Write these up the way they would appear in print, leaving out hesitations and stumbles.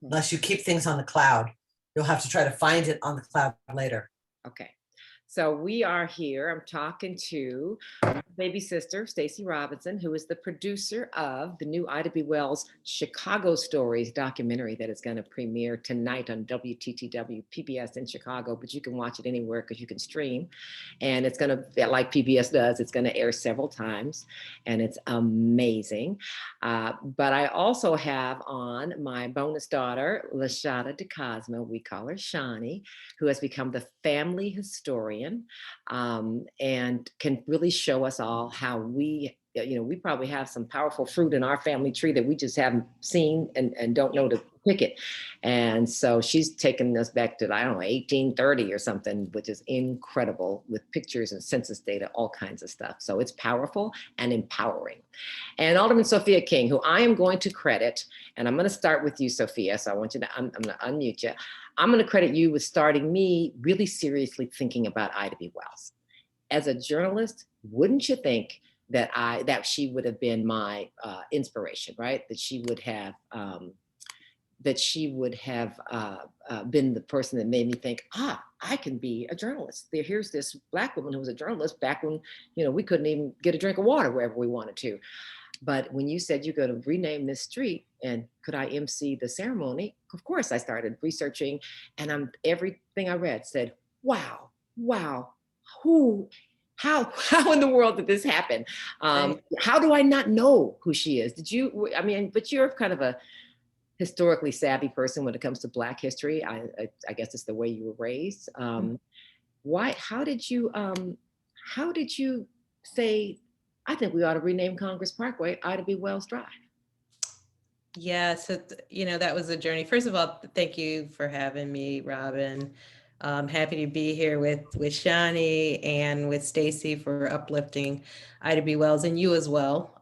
unless you keep things on the cloud. You'll have to try to find it on the cloud later. Okay. So we are here. I'm talking to my baby sister, Stacy Robinson, who is the producer of the new Ida B. Wells Chicago Stories documentary that is going to premiere tonight on WTTW PBS in Chicago, but you can watch it anywhere because you can stream. And it's going to, like PBS does, it's going to air several times, and it's amazing. But I also have on my bonus daughter, LaShada DiCosmo, we call her Shawnee, who has become the family historian, and can really show us all how we probably have some powerful fruit in our family tree that we just haven't seen and don't know to pick it. And so she's taken us back to, I don't know, 1830 or something, which is incredible, with pictures and census data, all kinds of stuff. So it's powerful and empowering. And Alderman Sophia King, who I am going to credit, and I'm going to start with you, Sophia. So I want you to, I'm going to unmute you. I'm going to credit you with starting me really seriously thinking about Ida B. Wells. As a journalist, wouldn't you think that she would have been my inspiration, right? That she would have been the person that made me think, I can be a journalist. Here's this Black woman who was a journalist back when, we couldn't even get a drink of water wherever we wanted to. But when you said you're going to rename this street and could I MC the ceremony, of course I started researching, and everything I read said, wow, how in the world did this happen? How do I not know who she is? But you're kind of a historically savvy person when it comes to Black history. I guess it's the way you were raised. How did you say, I think we ought to rename Congress Parkway Ida B. Wells Drive? Yeah, so, that was a journey. First of all, thank you for having me, Robin. I'm happy to be here with Shawnee and with Stacy for uplifting Ida B. Wells, and you as well.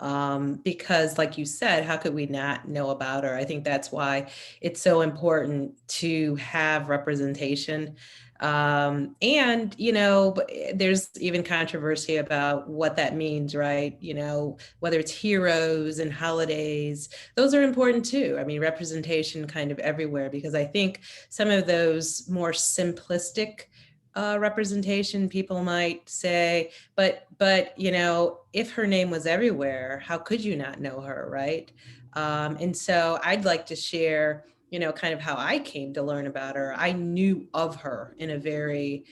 Because like you said, how could we not know about her? I think that's why it's so important to have representation. And, there's even controversy about what that means, right? Whether it's heroes and holidays, those are important too. I mean, representation kind of everywhere, because I think some of those more simplistic representation, people might say, but if her name was everywhere, how could you not know her, right? And so I'd like to share kind of how I came to learn about her. I knew of her in a very,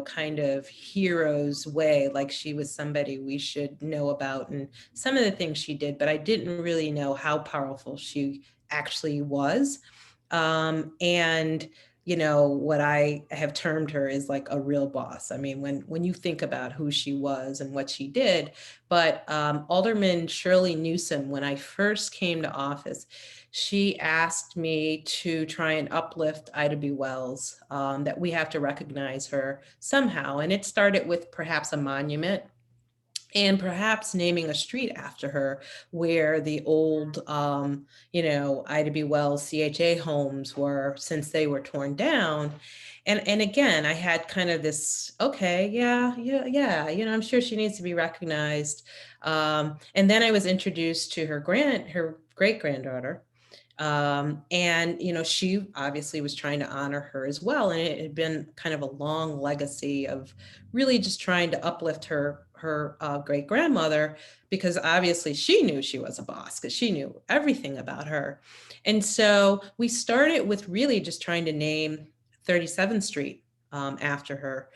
kind of hero's way, like she was somebody we should know about and some of the things she did, but I didn't really know how powerful she actually was. And what I have termed her is like a real boss. I mean, when you think about who she was and what she did, but Alderman Shirley Newsom, when I first came to office, she asked me to try and uplift Ida B. Wells, that we have to recognize her somehow. And it started with perhaps a monument, and perhaps naming a street after her where the old, Ida B. Wells CHA homes were, since they were torn down. And again, I had kind of this, okay, yeah, I'm sure she needs to be recognized. And then I was introduced to her great-granddaughter. And, she obviously was trying to honor her as well. And it had been kind of a long legacy of really just trying to uplift her great grandmother, because obviously she knew she was a boss, because she knew everything about her. And so we started with really just trying to name 37th Street after her.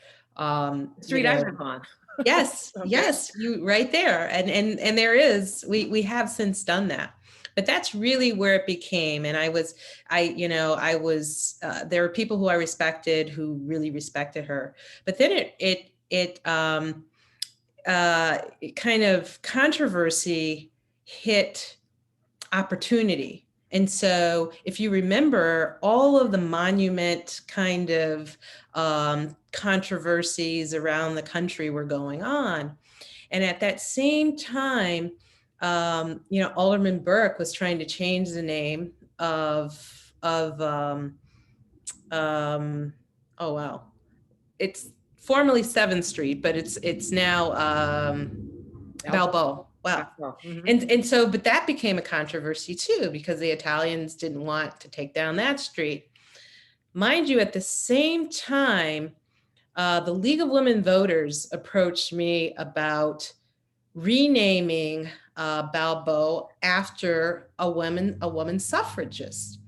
Street I live on. Yes, okay. Yes, you right there. And there is, we have since done that. But that's really where it became. And there were people who I respected who really respected her. But then it kind of controversy hit opportunity. And so if you remember, all of the monument kind of controversies around the country were going on. And at that same time, Alderman Burke was trying to change the name of it's formerly 7th Street, but it's now Balboa. Wow. Mhm. And so, but that became a controversy too, because the Italians didn't want to take down that street. Mind you, at the same time, the League of Women Voters approached me about renaming Balboa after a woman suffragist.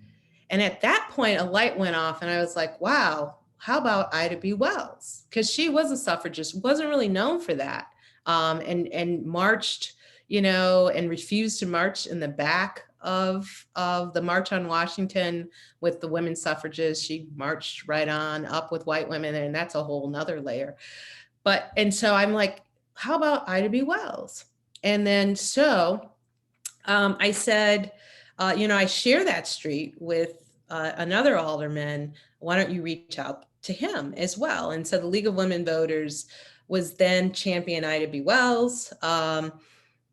And at that point, a light went off, and I was like, wow, how about Ida B. Wells? Because she was a suffragist, wasn't really known for that, and marched, and refused to march in the back of the March on Washington with the women suffragists. She marched right on up with white women, and that's a whole nother layer. And so I'm like, how about Ida B. Wells? And then I said, I share that street with another alderman. Why don't you reach out to him as well? And so the League of Women Voters was then champion Ida B. Wells.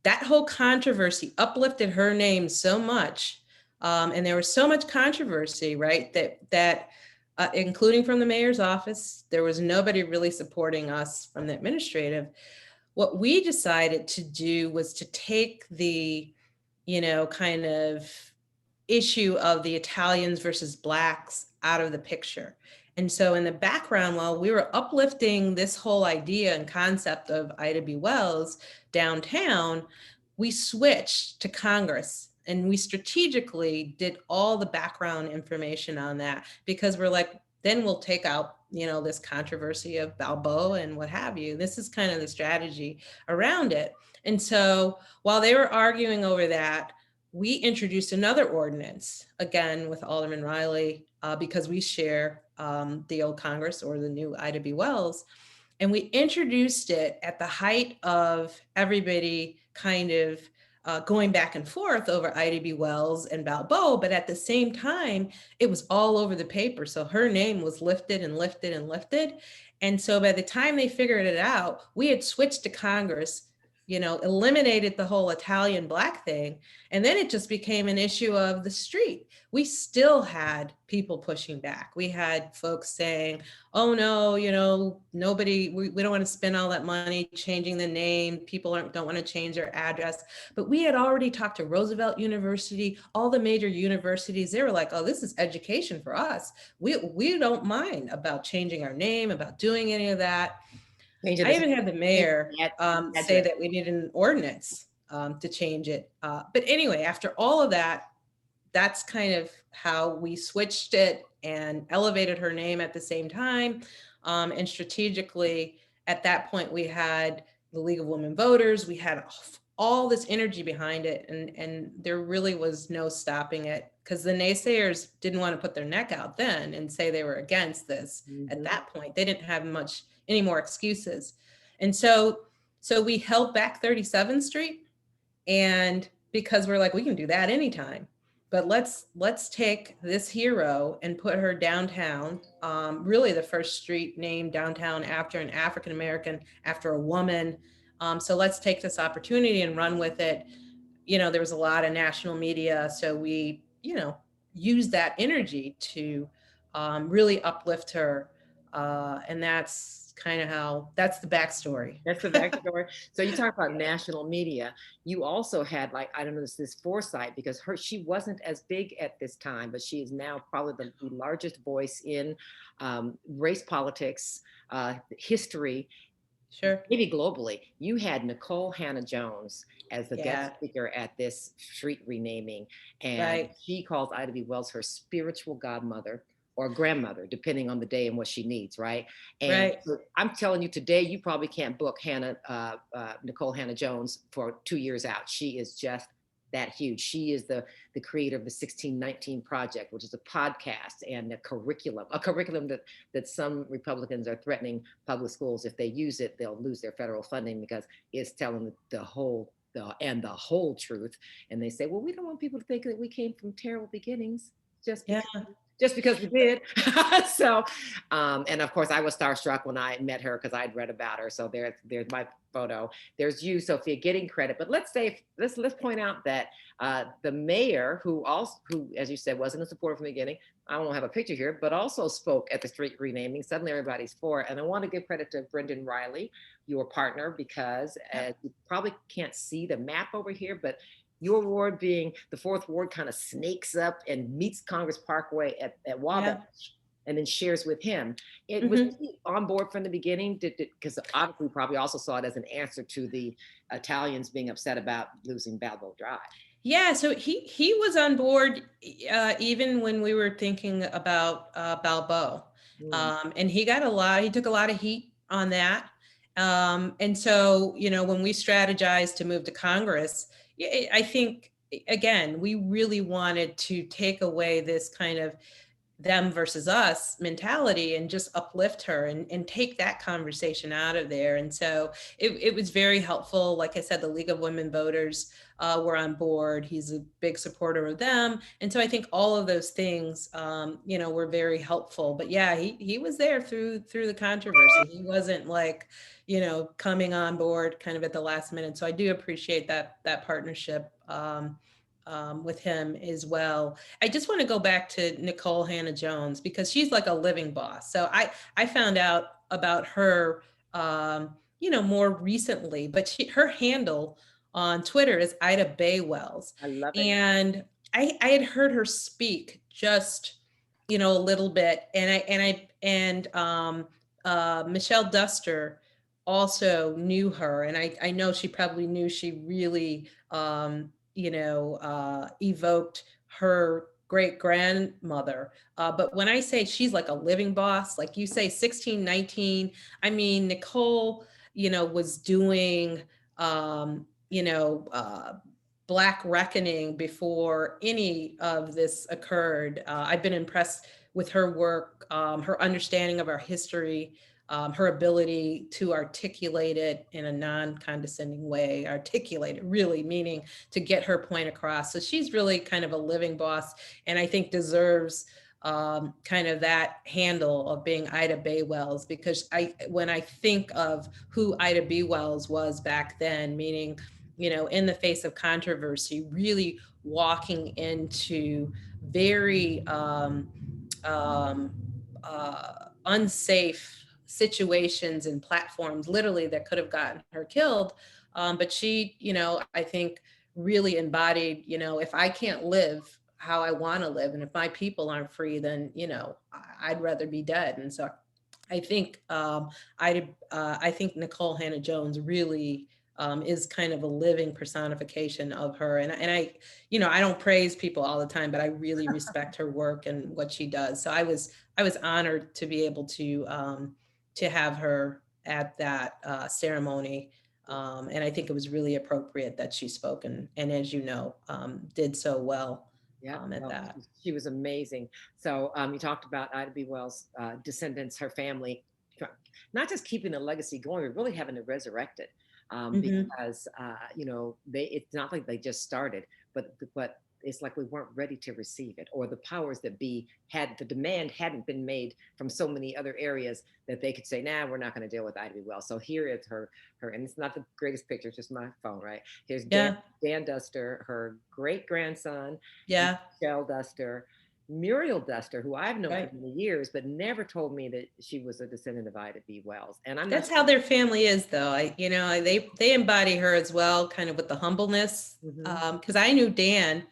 That whole controversy uplifted her name so much. And there was so much controversy, right? That including from the mayor's office, there was nobody really supporting us from the administrative. What we decided to do was to take the kind of issue of the Italians versus Blacks out of the picture. And so in the background, while we were uplifting this whole idea and concept of Ida B. Wells downtown, we switched to Congress, and we strategically did all the background information on that, because we're like, then we'll take out, this controversy of Balboa and what have you. This is kind of the strategy around it. And so while they were arguing over that, we introduced another ordinance, again with Alderman Riley, because we share the old Congress, or the new Ida B. Wells. And we introduced it at the height of everybody kind of going back and forth over Ida B. Wells and Balboa, but at the same time, it was all over the paper. So her name was lifted and lifted and lifted. And so by the time they figured it out, we had switched to Congress, eliminated the whole Italian Black thing. And then it just became an issue of the street. We still had people pushing back. We had folks saying, oh no, nobody, we don't want to spend all that money changing the name. People don't want to change their address. But we had already talked to Roosevelt University, all the major universities. They were like, oh, this is education for us. We don't mind about changing our name, about doing any of that. I even had the mayor say that we needed an ordinance to change it. But anyway, after all of that, that's kind of how we switched it and elevated her name at the same time. And strategically, at that point, we had the League of Women Voters. We had all this energy behind it. And there really was no stopping it, because the naysayers didn't want to put their neck out then and say they were against this. At that point, they didn't have any more excuses. And so we held back 37th Street, and because we're like, we can do that anytime, but let's take this hero and put her downtown, really the first street named downtown after an African-American, after a woman. So let's take this opportunity and run with it. There was a lot of national media, so we, used that energy to really uplift her. And that's kind of that's the backstory. That's the backstory. So you talk about national media. You also had, like, I don't know, this foresight, because she wasn't as big at this time, but she is now probably the largest voice in race politics, history. Sure. Maybe globally. You had Nicole Hannah-Jones as the guest speaker at this street renaming. And she calls Ida B. Wells her spiritual godmother or grandmother, depending on the day and what she needs, right? And so I'm telling you, today, you probably can't book Nicole Hannah-Jones for 2 years out. She is just that huge. She is the creator of the 1619 Project, which is a podcast and a curriculum that some Republicans are threatening public schools. If they use it, they'll lose their federal funding, because it's telling the whole truth. And they say, well, we don't want people to think that we came from terrible beginnings. Just just because we did. So, and of course I was starstruck when I met her because I'd read about her. So there's my photo. There's you, Sophia, getting credit. But let's point out that the mayor, who, as you said, wasn't a supporter from the beginning, I don't have a picture here, but also spoke at the street renaming. Suddenly everybody's for it. And I want to give credit to Brendan Riley, your partner, because you probably can't see the map over here, but your ward being the 4th ward kind of snakes up and meets Congress Parkway at Wabash and then shares with him. It was he on board from the beginning, because obviously we probably also saw it as an answer to the Italians being upset about losing Balboa Drive. Yeah, so he was on board even when we were thinking about Balboa, and he took a lot of heat on that. And so, you know, when we strategized to move to Congress, I think, again, we really wanted to take away this kind of them versus us mentality and just uplift her and take that conversation out of there. And so it was very helpful. Like I said, the League of Women Voters were on board. He's a big supporter of them. And so I think all of those things, you know, were very helpful. But yeah, he was there through the controversy. He wasn't like, you know, coming on board kind of at the last minute. So I do appreciate that partnership with him as well. I just want to go back to Nikole Hannah-Jones because she's like a living boss. So I found out about her, you know, more recently, but her handle on Twitter is Ida Baywells. I love it. And I had heard her speak just, you know, a little bit, and Michelle Duster also knew her, and I know she probably knew she really you know, evoked her great grandmother. But when I say she's like a living boss, like you say, 1619, I mean, Nikole, you know, was doing, you know, Black Reckoning before any of this occurred. I've been impressed with her work, her understanding of our history, her ability to articulate it in a non-condescending way, articulate it really, meaning to get her point across. So she's really kind of a living boss, and I think deserves kind of that handle of being Ida Baywells, because when I think of who Ida B. Wells was back then, meaning, you know, in the face of controversy, really walking into very unsafe situations and platforms literally that could have gotten her killed. But she, you know, I think really embodied, you know, if I can't live how I want to live, and if my people aren't free, then, you know, I'd rather be dead. And so I think I think Nikole Hannah-Jones really is kind of a living personification of her. And I, you know, I don't praise people all the time, but I really respect her work and what she does. So I was honored to be able to have her at that ceremony. And I think it was really appropriate that she spoke and as you know, did so well at that. She was amazing. So you talked about Ida B. Wells' descendants, her family, not just keeping the legacy going, but really having to resurrect it. Because you know, it's not like they just started, but it's like we weren't ready to receive it, or the powers that be the demand hadn't been made from so many other areas that they could say, nah, we're not going to deal with Ida B. Wells. So here is her, and it's not the greatest picture, it's just my phone, right? Here's Dan Duster, her great grandson, Michelle Duster, Muriel Duster, who I've known for many years, but never told me that she was a descendant of Ida B. Wells. And that's how their family is, though. You know, they embody her as well, kind of with the humbleness. Because I knew Dan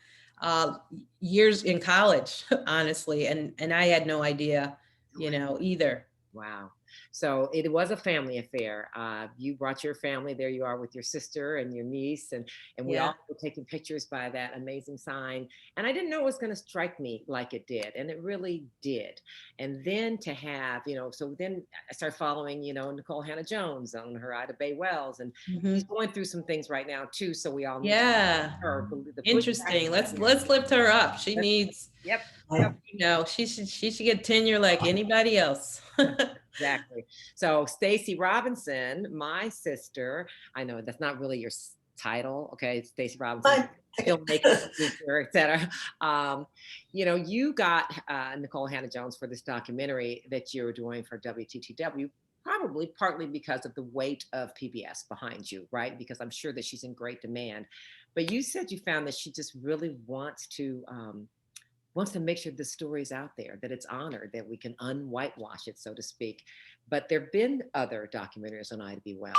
years in college, honestly, and I had no idea, you know, either. Wow. So it was a family affair. You brought your family. There you are with your sister and your niece, and we all were taking pictures by that amazing sign. And I didn't know it was going to strike me like it did, and it really did. And then to have, you know, so then I started following, you know, Nikole Hannah-Jones on her Ida Bay Wells, and she's going through some things right now too. So we all need her. Interesting. Let's lift her up. She needs. Yep. You know, she should get tenure like anybody else. Exactly. So Stacy Robinson, my sister, I know that's not really your title. Okay, Stacy Robinson. filmmaker, producer, et cetera. You got Nicole Hannah-Jones for this documentary that you're doing for WTTW, probably partly because of the weight of PBS behind you, right? Because I'm sure that she's in great demand. But you said you found that she just really wants to make sure the story's out there, that it's honored, that we can unwhitewash it, so to speak. But there have been other documentaries on Ida B. Wells.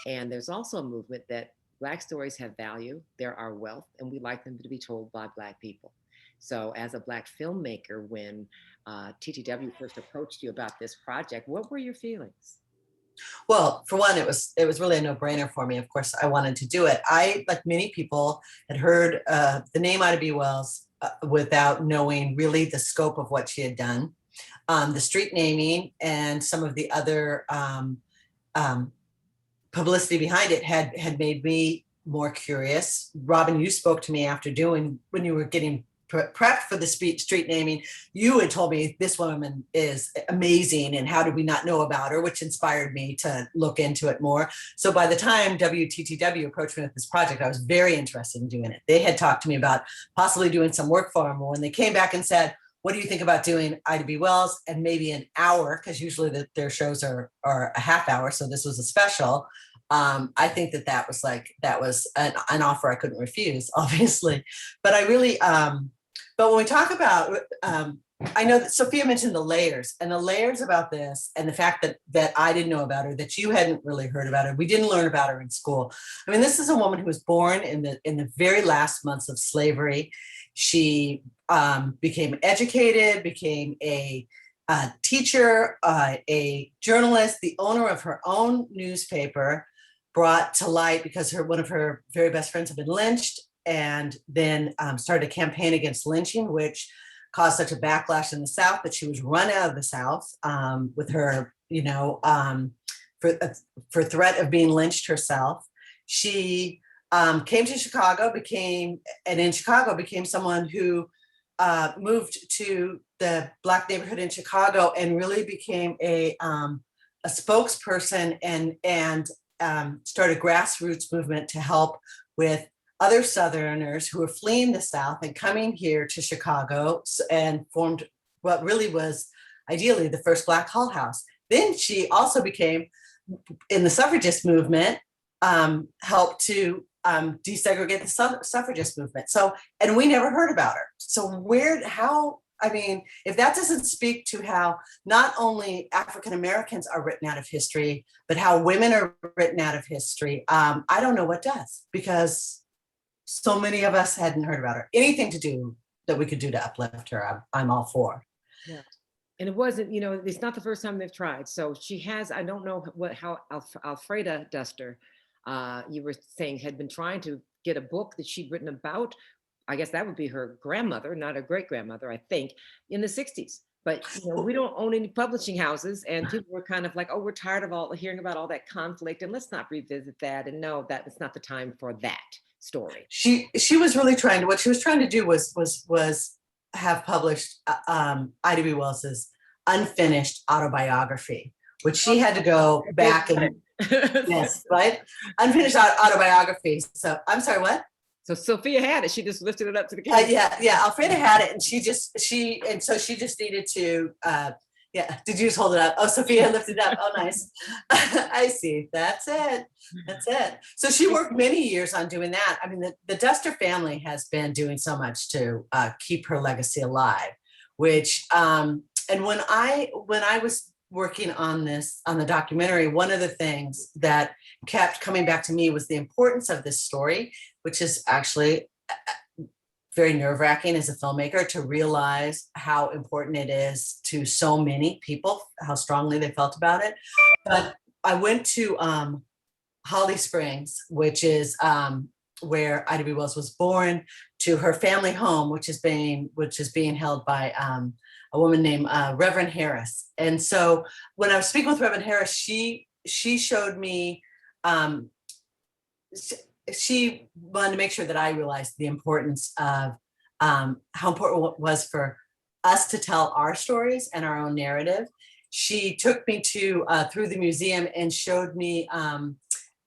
And there's also a movement that Black stories have value, they're our wealth, and we like them to be told by Black people. So as a Black filmmaker, when TTW first approached you about this project, what were your feelings? Well, for one, it was really a no-brainer for me. Of course, I wanted to do it. I, like many people, had heard the name Ida B. Wells without knowing really the scope of what she had done. The street naming and some of the other publicity behind it had made me more curious. Robin, you spoke to me after when you were getting prepped for the street naming, you had told me this woman is amazing and how did we not know about her, which inspired me to look into it more. So by the time WTTW approached me with this project, I was very interested in doing it. They had talked to me about possibly doing some work for them. When they came back and said, what do you think about doing Ida B. Wells and maybe an hour, because usually their shows are a half hour, so this was a special. I think that was an offer I couldn't refuse, obviously. But I really, but when we talk about, I know that Sophia mentioned the layers about this and the fact that I didn't know about her, that you hadn't really heard about her. We didn't learn about her in school. I mean, this is a woman who was born in the very last months of slavery. She became educated, became a teacher, a journalist, the owner of her own newspaper, brought to light because one of her very best friends had been lynched, and then started a campaign against lynching, which caused such a backlash in the South that she was run out of the South with her, for threat of being lynched herself. She came to Chicago, became someone who moved to the Black neighborhood in Chicago and really became a spokesperson and started a grassroots movement to help with other Southerners who were fleeing the South and coming here to Chicago, and formed what really was ideally the first Black Hull House. Then she also became, in the suffragist movement, helped to desegregate the suffragist movement. So, and we never heard about her. So if that doesn't speak to how not only African Americans are written out of history, but how women are written out of history, I don't know what does, because so many of us hadn't heard about her. Anything to do that we could do to uplift her, I'm all for. Yeah. And it wasn't, it's not the first time they've tried. So she has, I don't know how Alfreda Duster, you were saying, had been trying to get a book that she'd written about, I guess that would be her grandmother, not her great grandmother, I think, in the 60s. But we don't own any publishing houses, and people were kind of like, oh, we're tired of hearing about all that conflict, and let's not revisit that. And no, that it's not the time for that story. She was really what she was trying to do was have published Ida B. Wells's unfinished autobiography, which she had to go back and yes, right? Unfinished autobiography. So I'm sorry, what? So Sophia had it. She just lifted it up to the camera. Yeah. Alfreda had it, and she just needed to. Did you just hold it up? Oh, Sophia lifted it up. Oh, nice. I see. That's it. So she worked many years on doing that. I mean, the Duster family has been doing so much to keep her legacy alive. Which and when I was working on the documentary, one of the things that kept coming back to me was the importance of this story, which is actually very nerve-wracking as a filmmaker to realize how important it is to so many people, how strongly they felt about it. But I went to Holly Springs, which is where Ida B. Wells was born, to her family home, which is being held by a woman named Reverend Harris. And so when I was speaking with Reverend Harris, she showed me, she wanted to make sure that I realized the importance of how important it was for us to tell our stories and our own narrative. She took me through the museum and showed me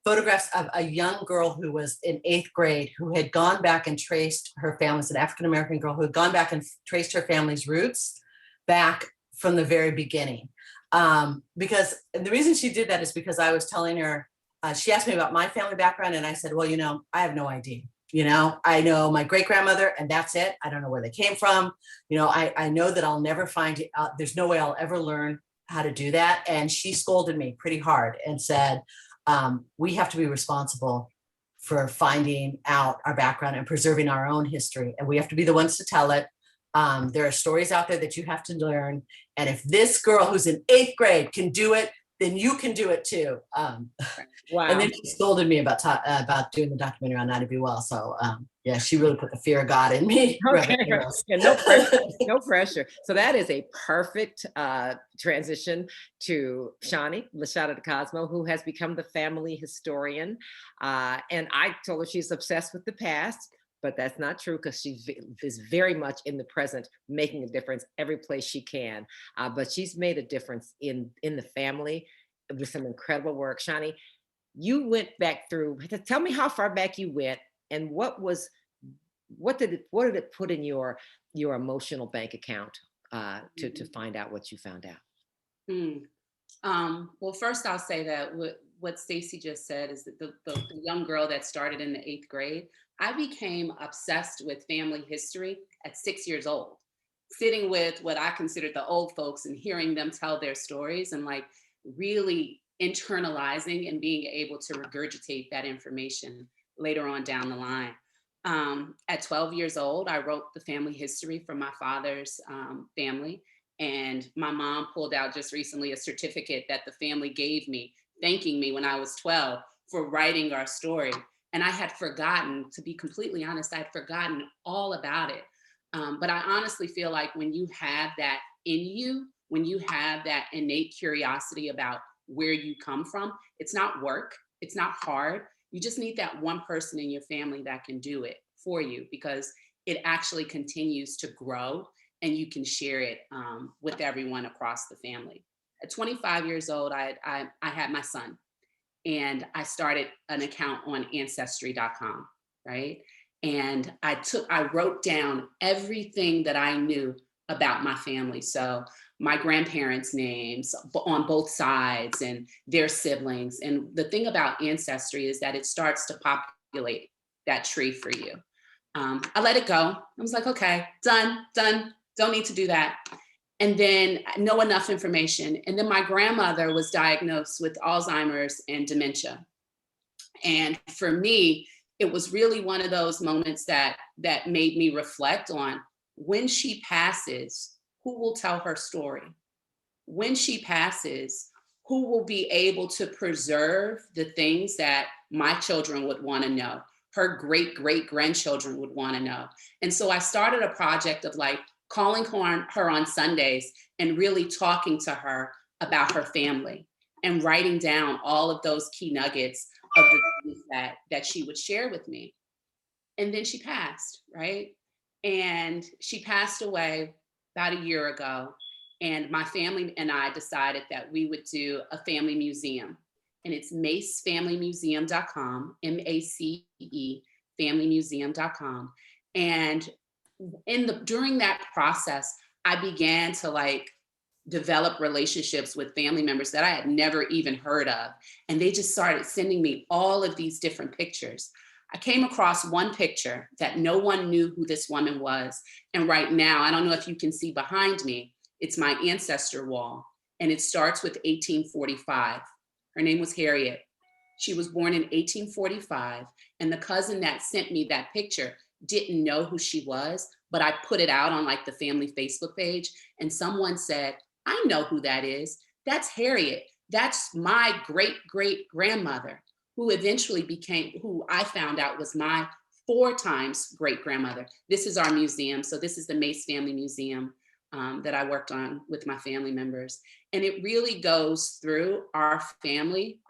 photographs of a young girl who was in 8th grade who had gone back and traced her family's an African-American girl who had gone back and traced her family's roots back from the very beginning. Because the reason she did that is because I was telling her, she asked me about my family background, and I said, well, I have no idea. I know my great grandmother, and that's it. I don't know where they came from. I know that I'll never find it. There's no way I'll ever learn how to do that. And she scolded me pretty hard and said, we have to be responsible for finding out our background and preserving our own history. And we have to be the ones to tell it. There are stories out there that you have to learn. And if this girl who's in 8th grade can do it, then you can do it too. Wow. And then she scolded me about doing the documentary on Ida B. Wells. So yeah, she really put the fear of God in me. Okay. Yeah, no pressure. No pressure. So that is a perfect transition to Shani, LaShada DiCosmo, who has become the family historian. And I told her she's obsessed with the past, but that's not true because she is very much in the present, making a difference every place she can. But she's made a difference in the family with some incredible work. Shani, you went back through, tell me how far back you went and what did it put in your emotional bank account to find out what you found out? Well, first I'll say that what Stacy just said is that the young girl that started in the 8th grade, I became obsessed with family history at 6 years old, sitting with what I considered the old folks and hearing them tell their stories and like really internalizing and being able to regurgitate that information later on down the line. At 12 years old, I wrote the family history for my father's family. And my mom pulled out just recently a certificate that the family gave me, thanking me when I was 12 for writing our story. And I had forgotten, to be completely honest, I had forgotten all about it. But I honestly feel like when you have that in you, when you have that innate curiosity about where you come from, it's not work, it's not hard. You just need that one person in your family that can do it for you because it actually continues to grow and you can share it with everyone across the family. At 25 years old, I had my son and I started an account on ancestry.com, right? And I wrote down everything that I knew about my family. So my grandparents' names on both sides and their siblings. And the thing about Ancestry is that it starts to populate that tree for you. I let it go. I was like, okay, done, don't need to do that. And then know enough information. And then my grandmother was diagnosed with Alzheimer's and dementia. And for me, it was really one of those moments that made me reflect on when she passes, who will tell her story? When she passes, who will be able to preserve the things that my children would want to know? Her great-great-grandchildren would want to know. And so I started a project of like calling her on Sundays and really talking to her about her family and writing down all of those key nuggets of the things that she would share with me. And then she passed, right? And she passed away about a year ago. And my family and I decided that we would do a family museum. And it's macefamilymuseum.com, MACE, familymuseum.com. And during that process, I began to like develop relationships with family members that I had never even heard of. And they just started sending me all of these different pictures. I came across one picture that no one knew who this woman was. And right now, I don't know if you can see behind me, it's my ancestor wall. And it starts with 1845. Her name was Harriet. She was born in 1845. And the cousin that sent me that picture didn't know who she was, but I put it out on like the family Facebook page. And someone said, I know who that is. That's Harriet. That's my great-great-grandmother, who eventually became, who I found out was my 4 times great-grandmother. This is our museum. So this is the Mace Family Museum that I worked on with my family members. And it really goes through our family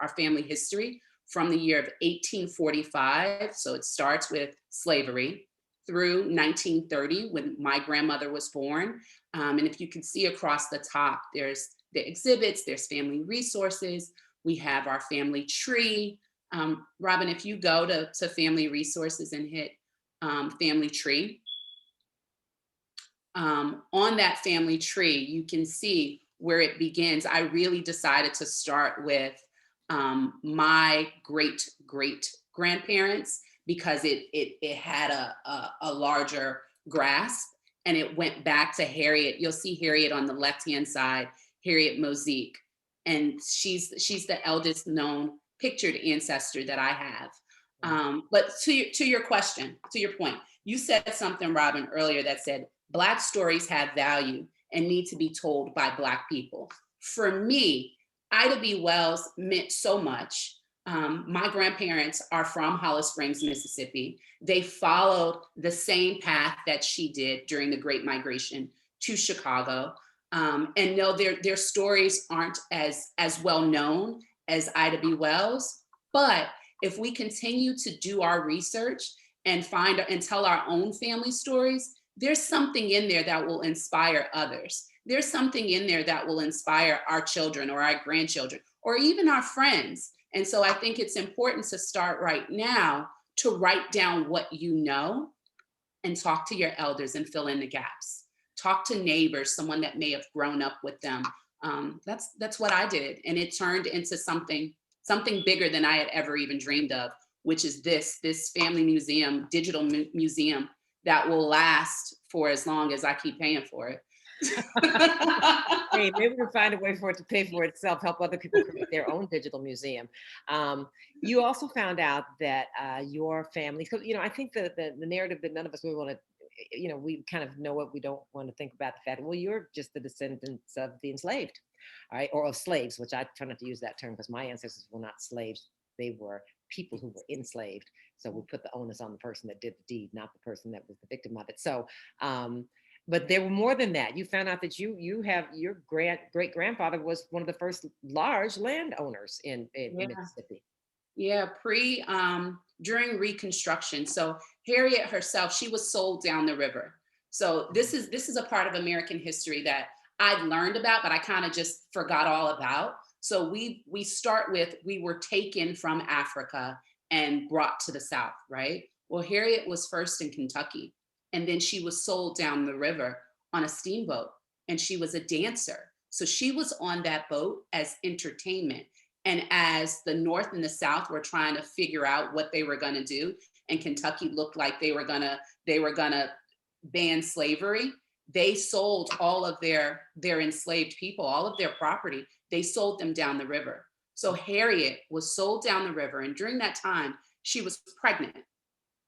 history from the year of 1845. So it starts with slavery through 1930 when my grandmother was born. And if you can see across the top, there's the exhibits, there's family resources. We have our family tree. Robin, if you go to Family Resources and hit Family Tree, on that family tree, you can see where it begins. I really decided to start with my great great grandparents because it had a larger grasp, and it went back to Harriet. You'll see Harriet on the left hand side, Harriet Mosique, and she's the eldest known pictured ancestor that I have. But to your question, to your point, you said something, Robin, earlier that said Black stories have value and need to be told by Black people. For me, Ida B. Wells meant so much. My grandparents are from Hollow Springs, Mississippi. They followed the same path that she did during the Great Migration to Chicago. And no, their stories aren't as well known as Ida B. Wells, but if we continue to do our research and find and tell our own family stories, there's something in there that will inspire others. There's something in there that will inspire our children or our grandchildren or even our friends. And so I think it's important to start right now to write down what you know and talk to your elders and fill in the gaps. Talk to neighbors, someone that may have grown up with them. That's what I did. And it turned into something bigger than I had ever even dreamed of, which is this family museum, digital museum that will last for as long as I keep paying for it. Hey, maybe we'll find a way for it to pay for itself, help other people create their own digital museum. You also found out that your family, because, I think the narrative that none of us really want to, we kind of know what we don't want to think about the fact, well, you're just the descendants of the enslaved, all right, or of slaves, which I try not to use that term because my ancestors were not slaves. They were people who were enslaved. So we put the onus on the person that did the deed, not the person that was the victim of it. So, but there were more than that. You found out that you have your great grandfather was one of the first large landowners in Mississippi. Yeah, during Reconstruction. So Harriet herself, she was sold down the river. So this is a part of American history that I'd learned about, but I kind of just forgot all about. So we start with, we were taken from Africa and brought to the South, right? Well, Harriet was first in Kentucky, and then she was sold down the river on a steamboat, and she was a dancer. So she was on that boat as entertainment. And as the North and the South were trying to figure out what they were going to do, and Kentucky looked like they were gonna ban slavery, they sold all of their enslaved people, all of their property. They sold them down the river. So Harriet was sold down the river, and during that time, she was pregnant.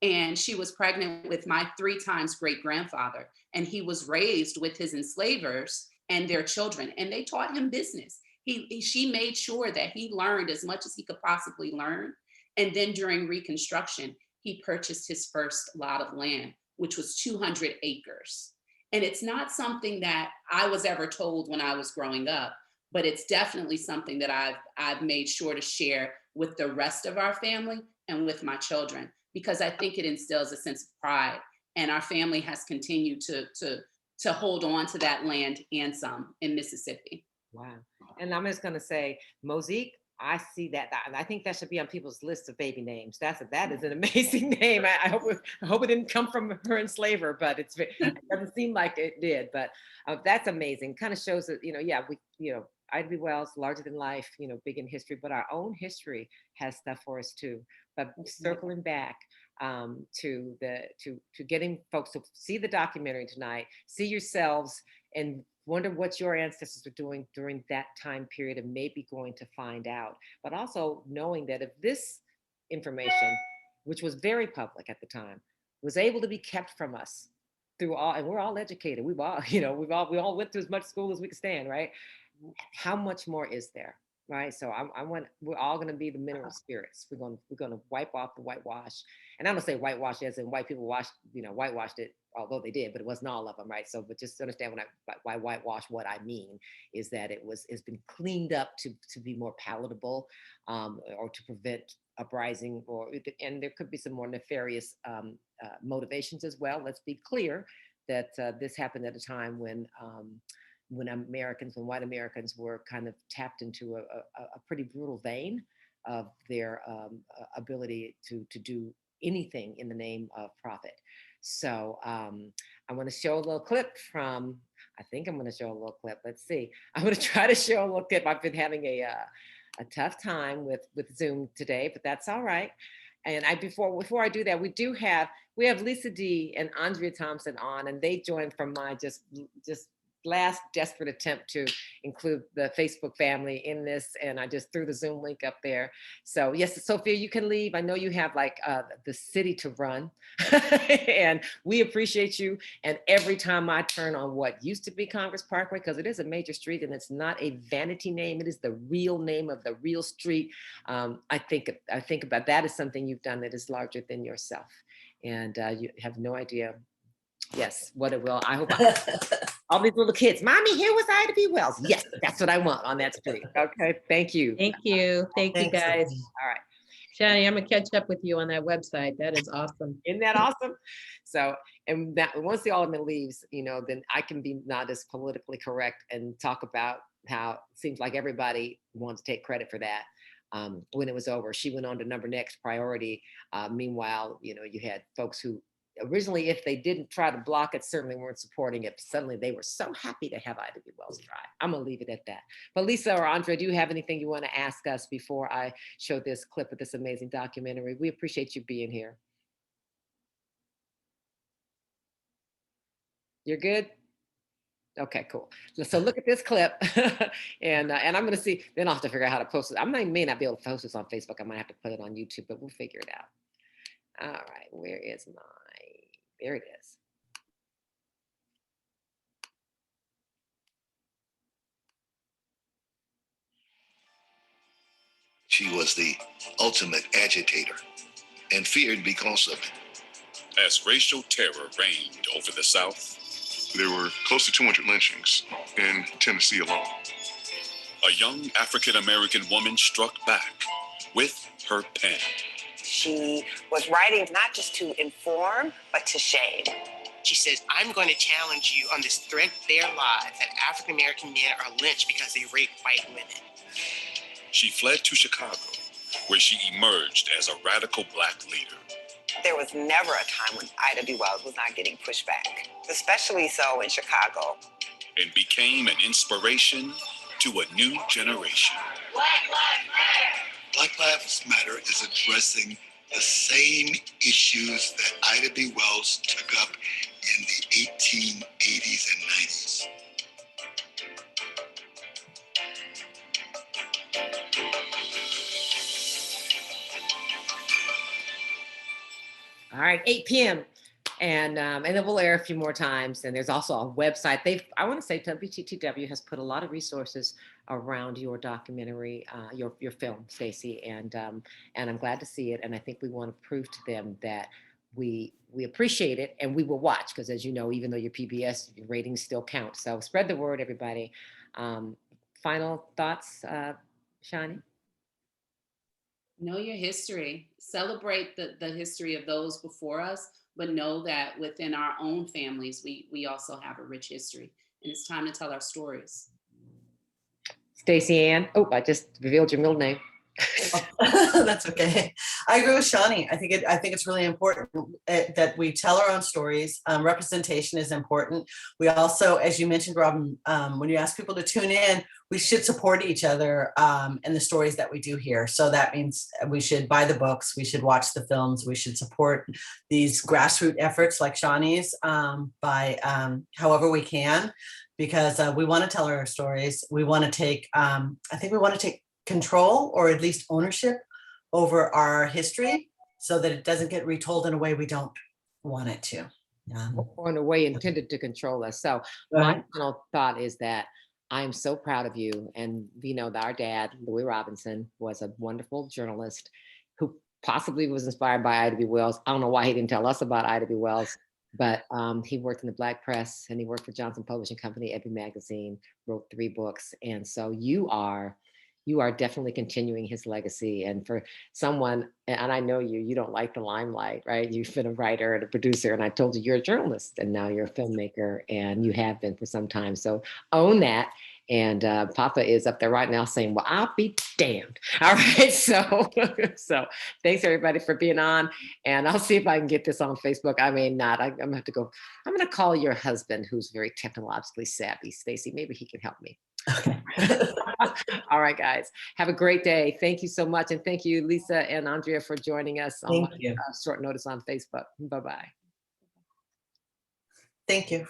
And she was pregnant with my 3 times great grandfather, and he was raised with his enslavers and their children, and they taught him business. She made sure that he learned as much as he could possibly learn. And then during Reconstruction, he purchased his first lot of land, which was 200 acres. And it's not something that I was ever told when I was growing up, but it's definitely something that I've made sure to share with the rest of our family and with my children, because I think it instills a sense of pride. And our family has continued to hold on to that land and some in Mississippi. Wow. And I'm just going to say, Mosique, I see that. I think that should be on people's list of baby names. That is an amazing name. I hope it didn't come from her enslaver, but it doesn't seem like it did. But that's amazing. Kind of shows that, Ida B. Wells, larger than life, big in history, but our own history has stuff for us too. But circling back to getting folks to see the documentary tonight, see yourselves, and wonder what your ancestors were doing during that time period and maybe going to find out. But also knowing that if this information, which was very public at the time, was able to be kept from us through all, and we're all educated, we all went through as much school as we could stand, right? How much more is there? Right. So we're all going to be the mineral spirits. We're going to wipe off the whitewash. And I don't say whitewash as in white people whitewashed it, although they did, but it wasn't all of them. Right. So, but just understand why whitewash, what I mean is that it's been cleaned up to be more palatable, or to prevent uprising, and there could be some more nefarious motivations as well. Let's be clear that this happened at a time when white Americans were kind of tapped into a pretty brutal vein their ability to do anything in the name of profit. So I want to show a little clip from, I think I'm going to show a little clip. Let's see. I'm going to try to show a little clip. I've been having a tough time with Zoom today, but that's all right. And before I do that, we have Lisa D and Andrea Thompson on, and they joined from my just last desperate attempt to include the Facebook family in this, and I just threw the Zoom link up there. So yes, Sophia, you can leave. I know you have like the city to run, and we appreciate you. And every time I turn on what used to be Congress Parkway, because it is a major street and it's not a vanity name, it is the real name of the real street. I think about that as something you've done that is larger than yourself, and you have no idea. Yes, what it will. I hope all these little kids, Mommy, here was Ida B. Wells. Yes, that's what I want on that street. Okay, thank you. Thank you. Thank you, Thanks, guys. Sophie. All right. Shani, I'm gonna catch up with you on that website. That is awesome. Isn't that awesome? So, and that once the alderman leaves, then I can be not as politically correct and talk about how it seems like everybody wants to take credit for that. When it was over, she went on to number next priority. Meanwhile, you had folks who originally, if they didn't try to block it, certainly weren't supporting it. But suddenly they were so happy to have Ida B. Wells try. I'm gonna leave it at that. But Lisa or Andrea, do you have anything you want to ask us before I show this clip of this amazing documentary? We appreciate you being here. You're good? Okay, cool. So look at this clip, and I'm going to see. Then I'll have to figure out how to post it. May not be able to post this on Facebook. I might have to put it on YouTube, but we'll figure it out. All right, where is my? There it is. She was the ultimate agitator and feared because of it. As racial terror reigned over the South, there were close to 200 lynchings in Tennessee alone. a young African-American woman struck back with her pen. She was writing not just to inform, but to shame. She says, I'm going to challenge you on this threadbare lie that African-American men are lynched because they rape white women. She fled to Chicago, where she emerged as a radical Black leader. There was never a time when Ida B. Wells was not getting pushback, especially so in Chicago. And became an inspiration to a new generation. Black Lives Matter is addressing the same issues that Ida B. Wells took up in the 1880s and 90s. All right, 8 p.m. And then we'll air a few more times. And there's also a website. I want to say WTTW has put a lot of resources around your documentary, your film, Stacy. And I'm glad to see it. And I think we want to prove to them that we appreciate it and we will watch, because as you know, even though you're PBS, your ratings still count. So spread the word, everybody. Final thoughts, Shani? Know your history. Celebrate the history of those before us, but know that within our own families, we also have a rich history, and it's time to tell our stories. Stacey Ann. Oh, I just revealed your middle name. That's okay. I agree with Shani. I think it's really important that we tell our own stories. Representation is important. We also, as you mentioned, Robin, when you ask people to tune in, we should support each other and the stories that we do here. So that means we should buy the books, we should watch the films, we should support these grassroots efforts like Shani's by however we can, because we want to tell our stories. We want to take, I think we want to take control, or at least ownership, over our history, so that it doesn't get retold in a way we don't want it to. Or in a way intended to control us. So my final thought is that I'm so proud of you. And we know that our dad, Louis Robinson, was a wonderful journalist who possibly was inspired by Ida B. Wells. I don't know why he didn't tell us about Ida B. Wells, but he worked in the Black press, and he worked for Johnson Publishing Company, Ebby Magazine, wrote 3 books. And so you are definitely continuing his legacy. And for someone, and I know you don't like the limelight, right? You've been a writer and a producer, and I told you you're a journalist, and now you're a filmmaker, and you have been for some time. So own that And Papa is up there right now saying, well, I'll be damned. All right. So thanks everybody for being on. And I'll see if I can get this on Facebook. I may not. I'm going to have to go. I'm going to call your husband, who's very technologically savvy, Stacy. Maybe he can help me. Okay. All right, guys. Have a great day. Thank you so much. And thank you, Lisa and Andrea, for joining us on Thank you. short notice on Facebook. Bye-bye. Thank you.